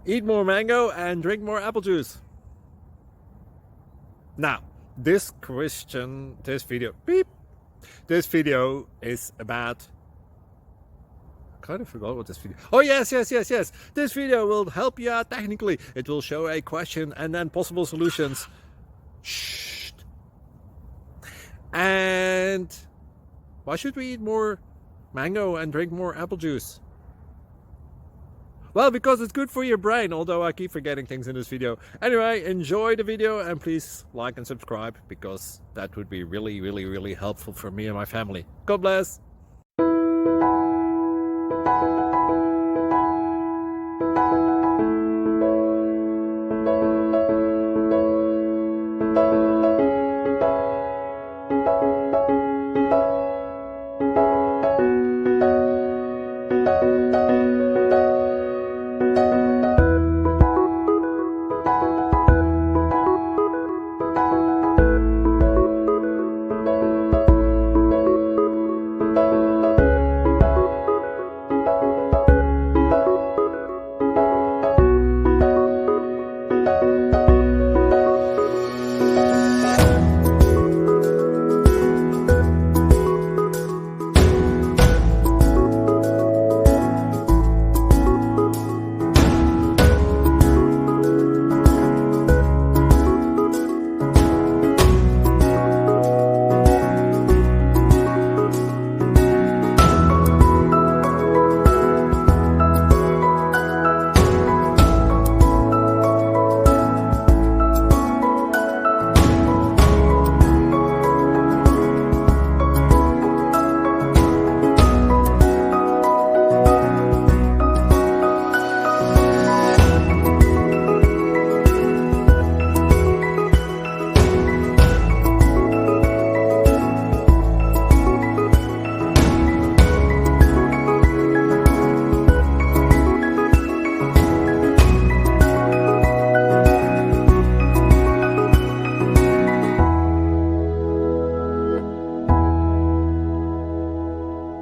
Eat more mango and drink more apple juice. Now, this video is about, I kind of forgot what this video. Oh yes. This video will help you out technically. It will show a question and then possible solutions. Shh. And why should we eat more mango and drink more apple juice? Well, because it's good for your brain, although I keep forgetting things in this video. Anyway, enjoy the video and please like and subscribe, because that would be really helpful for me and my family. God bless!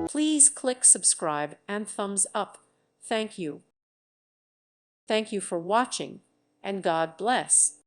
Please click subscribe and thumbs up. Thank you. Thank you for watching, and God bless.